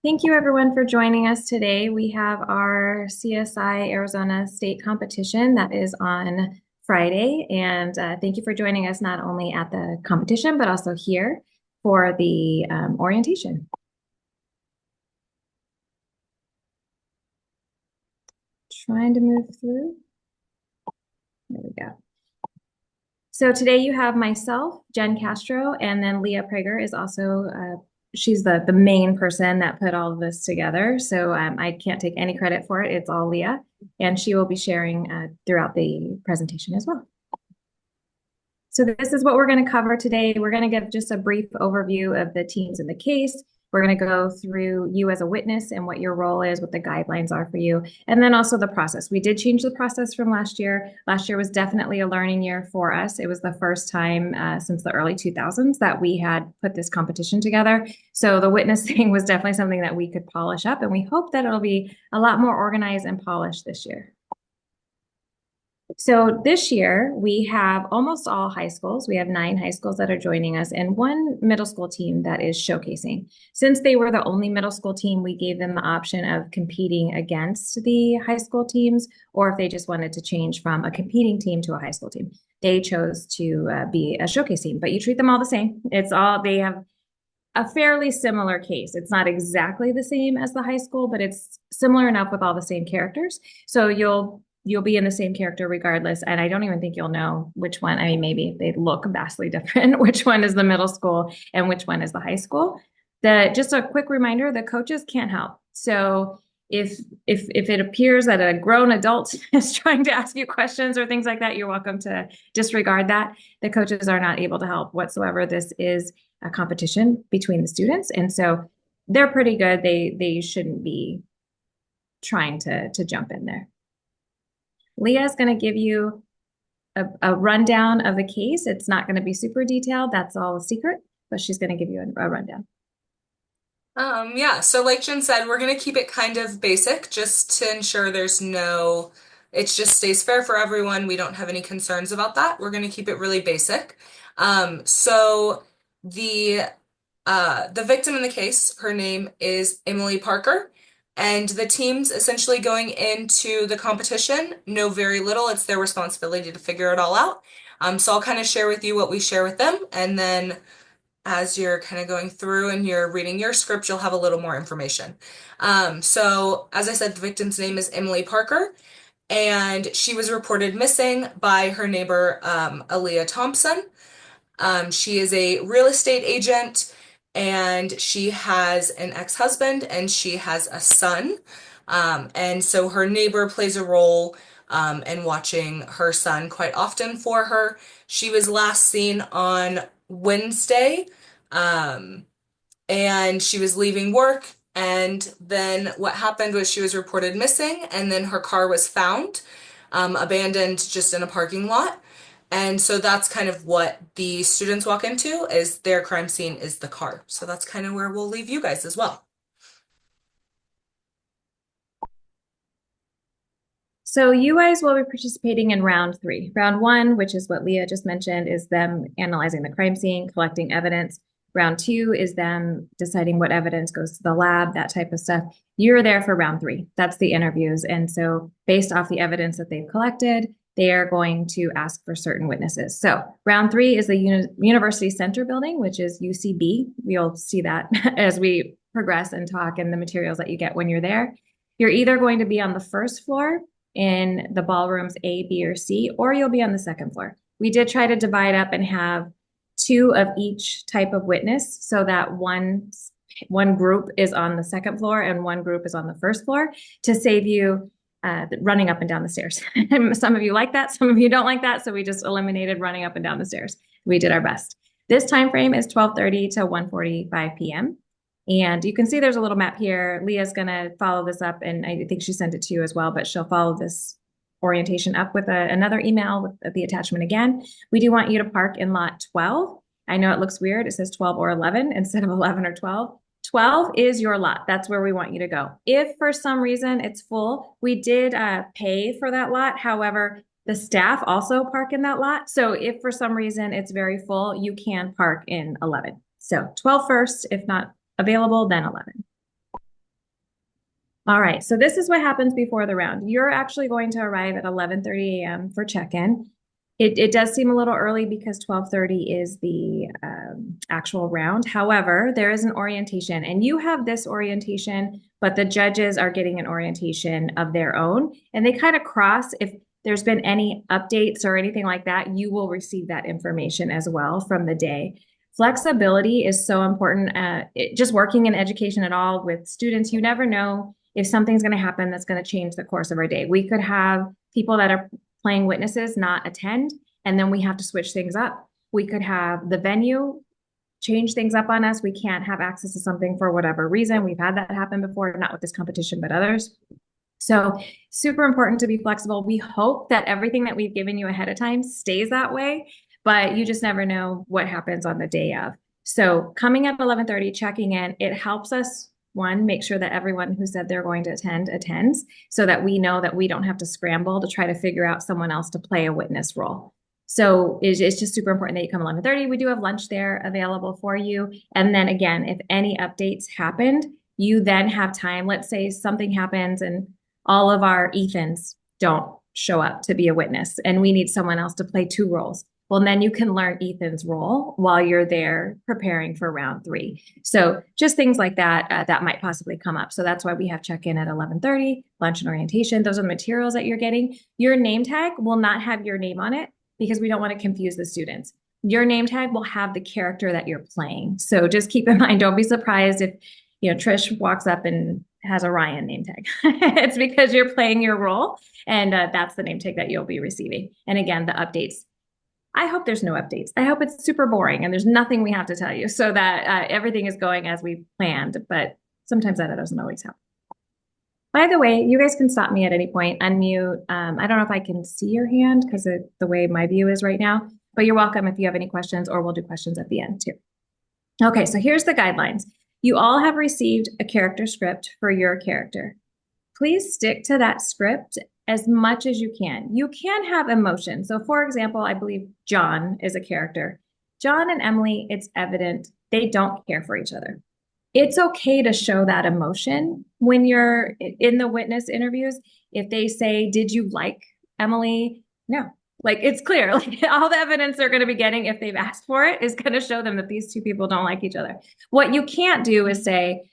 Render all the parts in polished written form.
Thank you everyone for joining us today. We have our CSI Arizona State competition that is on Friday. And thank you for joining us not only at the competition, but also here for the orientation. Trying to move through. There we go. So today you have myself, Jen Castro, and then Leah Prager is also she's the main person that put all of this together. So I can't take any credit for it. It's all Leah, and she will be sharing throughout the presentation as well. So this is what we're going to cover today. We're going to give just a brief overview of the teams in the case. We're going to go through you as a witness and what your role is, what the guidelines are for you, and then also the process. We did change the process from last year. Last year was definitely a learning year for us. It was the first time since the early 2000s that we had put this competition together. So the witness thing was definitely something that we could polish up, and we hope that it'll be a lot more organized and polished this year. So this year we have almost all high schools. We have 9 high schools that are joining us and 1 middle school team that is showcasing. Since they were the only middle school team, we gave them the option of competing against the high school teams, or if they just wanted to change from a competing team to a high school team. They chose to be a showcase team, but you treat them all the same. They have a fairly similar case. It's not exactly the same as the high school, but it's similar enough with all the same characters. So you'll be in the same character regardless. And I don't even think you'll know which one. I mean, maybe they look vastly different, which one is the middle school and which one is the high school. Just a quick reminder, the coaches can't help. So if it appears that a grown adult is trying to ask you questions or things like that, you're welcome to disregard that. The coaches are not able to help whatsoever. This is a competition between the students. And so they're pretty good. They shouldn't be trying to jump in there. Leah is going to give you a rundown of the case. It's not going to be super detailed. That's all a secret, but she's going to give you a rundown. Yeah, so like Jen said, we're going to keep it kind of basic just to ensure it just stays fair for everyone. We don't have any concerns about that. We're going to keep it really basic. So the victim in the case, her name is Emily Parker, and the teams essentially going into the competition know very little. It's their responsibility to figure it all out. So I'll kind of share with you what we share with them, and then as you're kind of going through and you're reading your script, you'll have a little more information. So, as I said, the victim's name is Emily Parker, and she was reported missing by her neighbor, Aaliyah Thompson. She is a real estate agent, and she has an ex-husband, and she has a son. And so her neighbor plays a role in watching her son quite often for her. She was last seen on Wednesday, um, and she was leaving work. And then what happened was she was reported missing, and then her car was found, abandoned just in a parking lot. And so that's kind of what the students walk into is their crime scene is the car. So that's kind of where we'll leave you guys as well. So you guys will be participating in round 3. Round 1, which is what Leah just mentioned, is them analyzing the crime scene, collecting evidence. Round 2 is them deciding what evidence goes to the lab, that type of stuff. You're there for round 3. That's the interviews. And so based off the evidence that they've collected, they are going to ask for certain witnesses. So round 3 is the University Center building, which is UCB. You'll see that as we progress and talk and the materials that you get when you're there. You're either going to be on the first floor in the ballrooms A, B, or C, or you'll be on the second floor. We did try to divide up and have 2 of each type of witness so that one group is on the second floor and one group is on the first floor to save you running up and down the stairs. Some of you like that, some of you don't like that, so we just eliminated running up and down the stairs. We did our best. This time frame is 12:30 to 1:45 p.m. And you can see there's a little map here. Leah's going to follow this up, and I think she sent it to you as well, but she'll follow this orientation up with another email with the attachment again. We do want you to park in lot 12. I know it looks weird. It says 12 or 11 instead of 11 or 12. 12 is your lot. That's where we want you to go. If for some reason it's full, we did pay for that lot. However, the staff also park in that lot. So if for some reason it's very full, you can park in 11. So 12 first, if not available, then 11. All right, so this is what happens before the round. You're actually going to arrive at 11:30 a.m. for check-in. It does seem a little early because 12:30 is the actual round. However, there is an orientation, and you have this orientation, but the judges are getting an orientation of their own, and they kind of cross. If there's been any updates or anything like that, you will receive that information as well from the day. Flexibility is so important. Just working in education at all with students, you never know if something's going to happen that's going to change the course of our day. We could have people that are playing witnesses not attend, and then we have to switch things up. We could have the venue change things up on us. We can't have access to something for whatever reason. We've had that happen before, not with this competition, but others. So, super important to be flexible. We hope that everything that we've given you ahead of time stays that way, but you just never know what happens on the day of. So, coming at 11:30, checking in, it helps us one, make sure that everyone who said they're going to attend attends so that we know that we don't have to scramble to try to figure out someone else to play a witness role. So it's just super important that you come 11:30. We do have lunch there available for you. And then again, if any updates happened, you then have time. Let's say something happens and all of our Ethans don't show up to be a witness and we need someone else to play two roles. Well, then you can learn Ethan's role while you're there preparing for round three. So just things like that that might possibly come up. So that's why we have check-in at 11:30, lunch and orientation. Those are the materials that you're getting. Your name tag will not have your name on it because we don't want to confuse the students. Your name tag will have the character that you're playing. So just keep in mind, don't be surprised if Trish walks up and has a Ryan name tag. It's because you're playing your role, and that's the name tag that you'll be receiving. And again, the updates. I hope there's no updates. I hope it's super boring and there's nothing we have to tell you so that everything is going as we planned. But sometimes that doesn't always happen. By the way, you guys can stop me at any point, unmute. I don't know if I can see your hand because the way my view is right now, but you're welcome if you have any questions, or we'll do questions at the end too. Okay, so here's the guidelines. You all have received a character script for your character. Please stick to that script as much as you can. You can have emotion. So, for example, I believe John is a character. John and Emily, it's evident they don't care for each other. It's okay to show that emotion when you're in the witness interviews. If they say, "Did you like Emily?" No. Like it's clear, like all the evidence they're going to be getting if they've asked for it is going to show them that these two people don't like each other. What you can't do is say,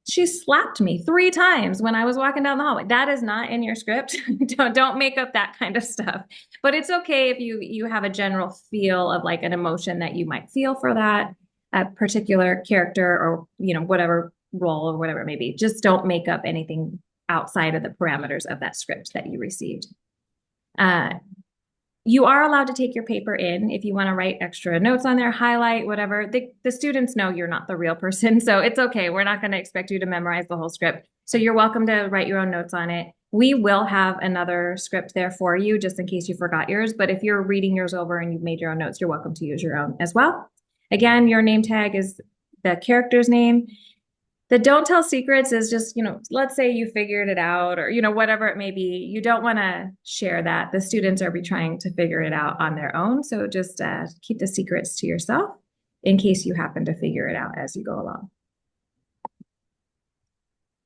"She slapped me 3 times when I was walking down the hallway." That is not in your script. Don't make up that kind of stuff. But it's okay if you have a general feel of like an emotion that you might feel for that particular character or whatever role or whatever it may be. Just don't make up anything outside of the parameters of that script that you received. You are allowed to take your paper in if you want to write extra notes on there, highlight, whatever. The students know you're not the real person, so it's okay. We're not going to expect you to memorize the whole script. So you're welcome to write your own notes on it. We will have another script there for you just in case you forgot yours. But if you're reading yours over and you've made your own notes, you're welcome to use your own as well. Again, your name tag is the character's name. The don't tell secrets is just, let's say you figured it out or, whatever it may be. You don't want to share that. The students are be trying to figure it out on their own. So just keep the secrets to yourself in case you happen to figure it out as you go along.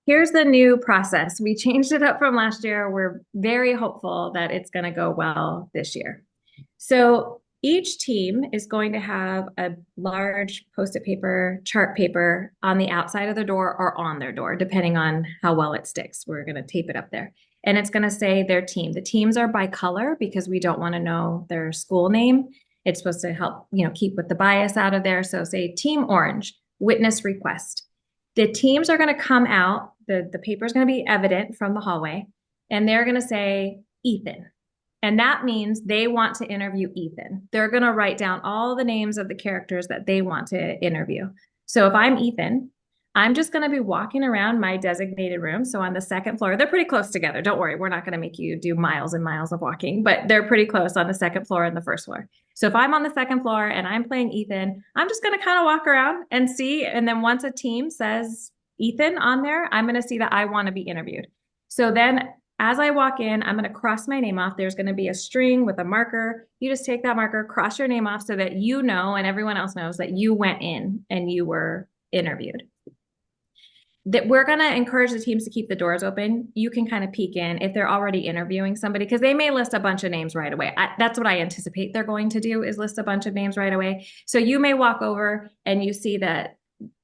Here's the new process. We changed it up from last year. We're very hopeful that it's going to go well this year. So each team is going to have a large post-it paper, chart paper on the outside of the door or on their door, depending on how well it sticks. We're going to tape it up there. And it's going to say their team. The teams are by color because we don't want to know their school name. It's supposed to help, keep with the bias out of there. So say Team Orange, witness request. The teams are going to come out. The paper is going to be evident from the hallway, and they're going to say Ethan. And that means they want to interview Ethan. They're going to write down all the names of the characters that they want to interview. So if I'm Ethan, I'm just going to be walking around my designated room. So on the second floor, they're pretty close together. Don't worry, we're not going to make you do miles and miles of walking, but they're pretty close on the second floor and the first floor. So if I'm on the second floor and I'm playing Ethan, I'm just going to kind of walk around and see. And then once a team says Ethan on there, I'm going to see that I want to be interviewed. So then as I walk in, I'm going to cross my name off. There's going to be a string with a marker. You just take that marker, cross your name off so that you know and everyone else knows that you went in and you were interviewed. that we're going to encourage the teams to keep the doors open. You can kind of peek in if they're already interviewing somebody because they may list a bunch of names right away. That's what I anticipate they're going to do is list a bunch of names right away. So you may walk over and you see that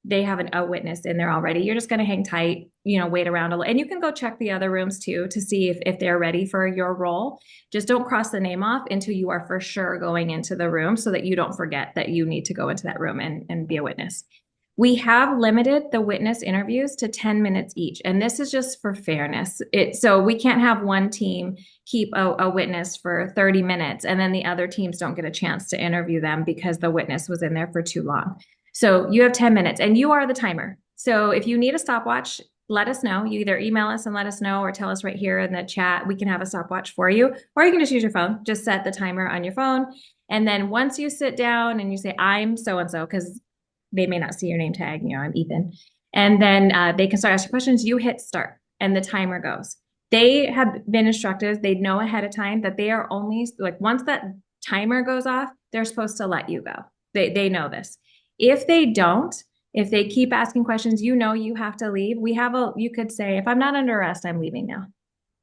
they have a witness in there already. You're just going to hang tight, wait around a little. And you can go check the other rooms too to see if they're ready for your role. Just don't cross the name off until you are for sure going into the room so that you don't forget that you need to go into that room and be a witness. We have limited the witness interviews to 10 minutes each, and this is just for fairness. So we can't have one team keep a witness for 30 minutes and then the other teams don't get a chance to interview them because the witness was in there for too long. So you have 10 minutes and you are the timer. So if you need a stopwatch, let us know. You either email us and let us know or tell us right here in the chat. We can have a stopwatch for you, or you can just use your phone. Just set the timer on your phone. And then once you sit down and you say, I'm so-and-so, because they may not see your name tag, I'm Ethan. And then they can start asking questions. You hit start and the timer goes. They have been instructed, they know ahead of time that they are only, like once that timer goes off, they're supposed to let you go. They know this. If they don't, if they keep asking questions, you have to leave. You could say, if I'm not under arrest, I'm leaving now.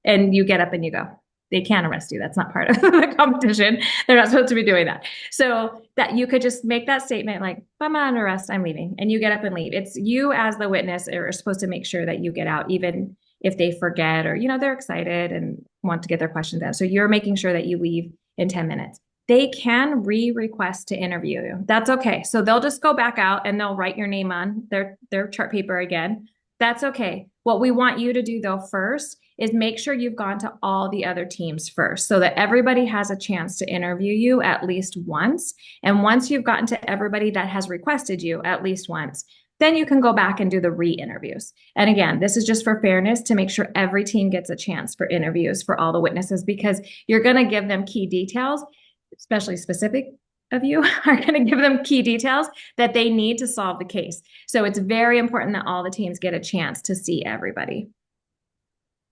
And you get up and you go. They can't arrest you. That's not part of the competition. They're not supposed to be doing that. So that you could just make that statement like, if I'm not under arrest, I'm leaving. And you get up and leave. It's you as the witness are supposed to make sure that you get out, even if they forget or, they're excited and want to get their questions out. So you're making sure that you leave in 10 minutes. They can request to interview you. That's okay. So they'll just go back out and they'll write your name on their chart paper again. That's okay. What we want you to do though first is make sure you've gone to all the other teams first so that everybody has a chance to interview you at least once. And once you've gotten to everybody that has requested you at least once, then you can go back and do the re-interviews. And again, this is just for fairness to make sure every team gets a chance for interviews for all the witnesses because you're going to give them key details, especially specific of you are going to give them key details that they need to solve the case. So it's very important that all the teams get a chance to see everybody.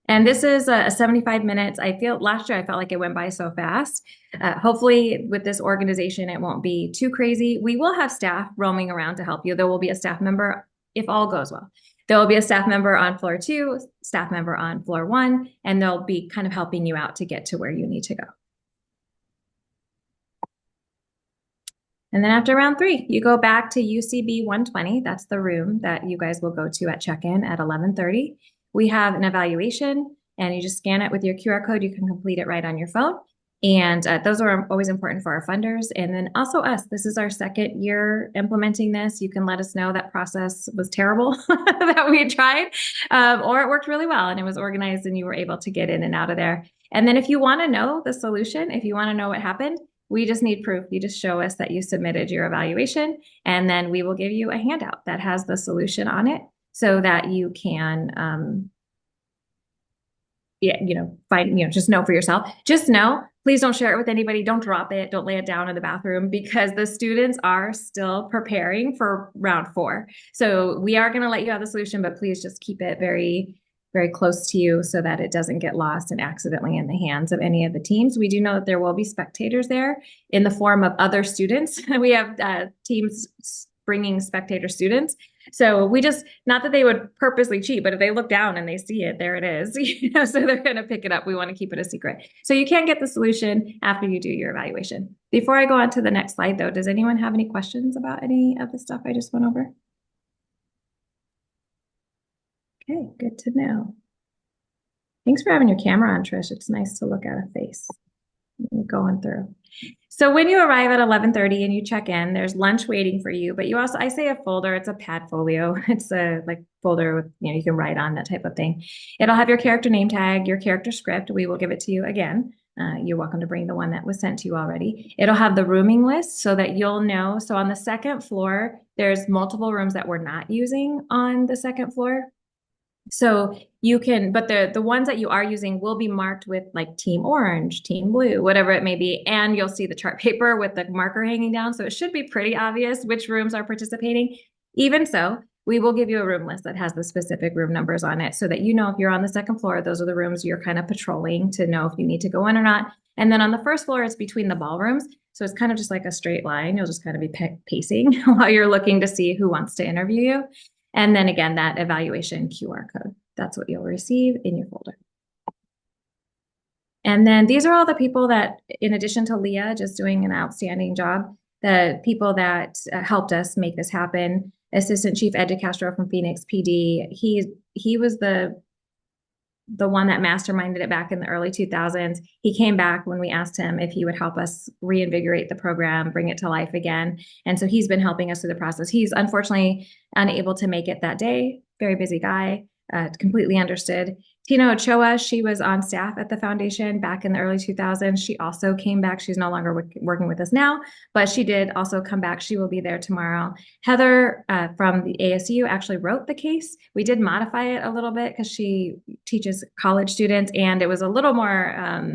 And this is a 75 minutes. Last year I felt like it went by so fast. Hopefully with this organization, it won't be too crazy. We will have staff roaming around to help you. There will be a staff member if all goes well. There will be a staff member on floor 2, staff member on floor 1, and they'll be kind of helping you out to get to where you need to go. And then after round 3, you go back to UCB 120. That's the room that you guys will go to at check-in at 11:30. We have an evaluation and you just scan it with your QR code. You can complete it right on your phone. And those are always important for our funders. And then also us, this is our second year implementing this. You can let us know that process was terrible that we tried, or it worked really well and it was organized and you were able to get in and out of there. And then if you want to know the solution, if you want to know what happened, we just need proof. You just show us that you submitted your evaluation and then we will give you a handout that has the solution on it so that you can, just know for yourself. Just know, please don't share it with anybody. Don't drop it. Don't lay it down in the bathroom because the students are still preparing for round 4. So we are going to let you have the solution, but please just keep it very, very close to you so that it doesn't get lost and accidentally in the hands of any of the teams. We do know that there will be spectators there in the form of other students. We have teams bringing spectator students. So we just, not that they would purposely cheat, but if they look down and they see it, there it is. So they're going to pick it up. We want to keep it a secret. So you can get the solution after you do your evaluation. Before I go on to the next slide though, does anyone have any questions about any of the stuff I just went over? Okay, good to know. Thanks for having your camera on, Trish. It's nice to look at a face going through. So when you arrive at 11:30 and you check in, there's lunch waiting for you, but you also, I say a folder, it's a pad folio. It's a like folder with, you can write on, that type of thing. It'll have your character name tag, your character script. We will give it to you again. You're welcome to bring the one that was sent to you already. It'll have the rooming list so that you'll know. So on the second floor, there's multiple rooms that we're not using on the second floor. So you can, but the ones that you are using will be marked with like team orange, team blue, whatever it may be. And you'll see the chart paper with the marker hanging down. So it should be pretty obvious which rooms are participating. Even so, we will give you a room list that has the specific room numbers on it so that you know if you're on the second floor, those are the rooms you're kind of patrolling to know if you need to go in or not. And then on the first floor, it's between the ballrooms. So it's kind of just like a straight line. You'll just kind of be pacing while you're looking to see who wants to interview you. And then again, that evaluation QR code. That's what you'll receive in your folder. And then these are all the people that, in addition to Leah, just doing an outstanding job, the people that helped us make this happen. Assistant Chief Ed DeCastro from Phoenix PD. He was the one that masterminded it back in the early 2000s. He came back when we asked him if he would help us reinvigorate the program, bring it to life again. And so he's been helping us through the process. He's unfortunately unable to make it that day. Very busy guy, completely understood. Tina Ochoa, she was on staff at the foundation back in the early 2000s. She also came back. She's no longer working with us now, but she did also come back. She will be there tomorrow. Heather from the ASU actually wrote the case. We did modify it a little bit because she teaches college students, and it was a little more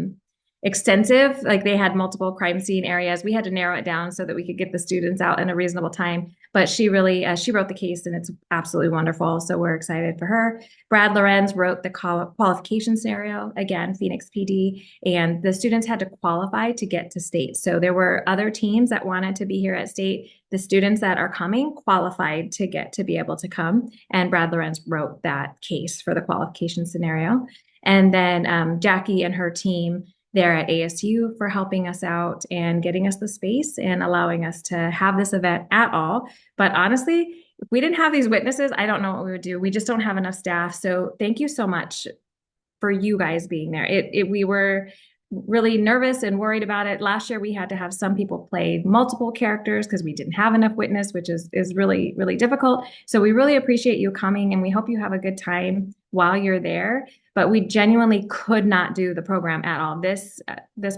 extensive. Like they had multiple crime scene areas. We had to narrow it down so that we could get the students out in a reasonable time. But she really, she wrote the case, and it's absolutely wonderful. So we're excited for her. Brad Lorenz wrote the qualification scenario, again, Phoenix PD, and the students had to qualify to get to state. So there were other teams that wanted to be here at state. The students that are coming qualified to get to be able to come. And Brad Lorenz wrote that case for the qualification scenario. And then Jackie and her team there at ASU for helping us out and getting us the space and allowing us to have this event at all. But honestly, if we didn't have these witnesses, I don't know what we would do. We just don't have enough staff. So thank you so much for you guys being there. We were really nervous and worried about it. Last year, we had to have some people play multiple characters because we didn't have enough witness, which is really, really difficult. So we really appreciate you coming, and we hope you have a good time while you're there. But we genuinely could not do the program at all. This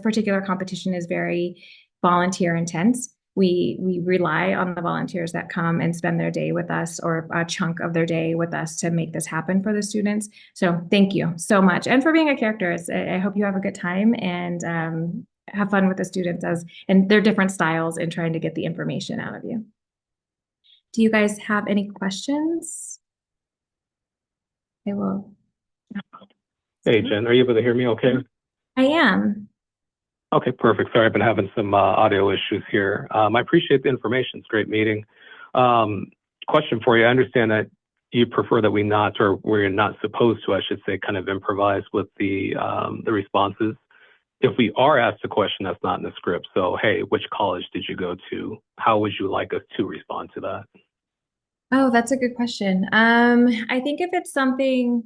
particular competition is very volunteer intense. We rely on the volunteers that come and spend their day with us, or a chunk of their day with us, to make this happen for the students. So thank you so much. And for being a character, I hope you have a good time and have fun with the students and their different styles in trying to get the information out of you. Do you guys have any questions? I will. Hey, Jen, are you able to hear me okay? I am. Okay, perfect. Sorry, I've been having some audio issues here. I appreciate the information. It's a great meeting. Question for you. I understand that you prefer that we're not supposed to, I should say, kind of improvise with the responses. If we are asked a question that's not in the script, so, hey, which college did you go to? How would you like us to respond to that? Oh, that's a good question. I think if it's something,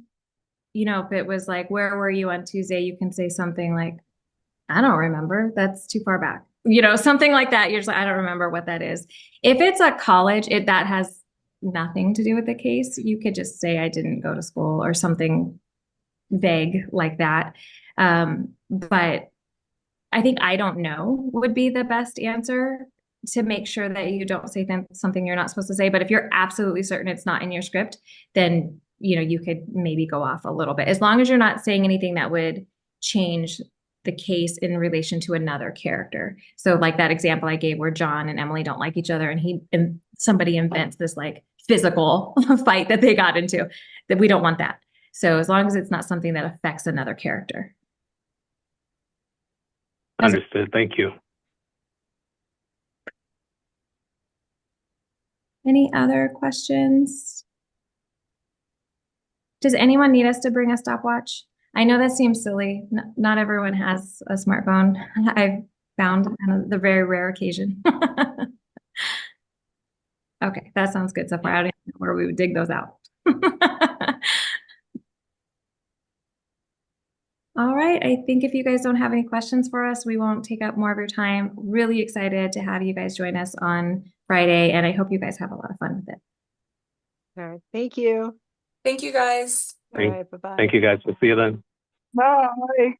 if it was like, where were you on Tuesday? You can say something like, I don't remember. That's too far back. Something like that. You're just like, I don't remember what that is. If it's a college, that has nothing to do with the case. You could just say, I didn't go to school, or something vague like that. But I think I don't know would be the best answer, to make sure that you don't say something you're not supposed to say. But if you're absolutely certain it's not in your script, then, you could maybe go off a little bit, as long as you're not saying anything that would change the case in relation to another character. So like that example I gave where John and Emily don't like each other, and somebody invents this like physical fight that they got into, that we don't want that. So as long as it's not something that affects another character. Understood. Thank you. Any other questions? Does anyone need us to bring a stopwatch? I know that seems silly. Not everyone has a smartphone. I've found on the very rare occasion. Okay, that sounds good so far. I don't even know where we would dig those out. All right, I think if you guys don't have any questions for us, we won't take up more of your time. Really excited to have you guys join us on Friday, and I hope you guys have a lot of fun with it. All right. Thank you. Thank you, guys. All right. Bye-bye. Thank you, guys. We'll see you then. Bye.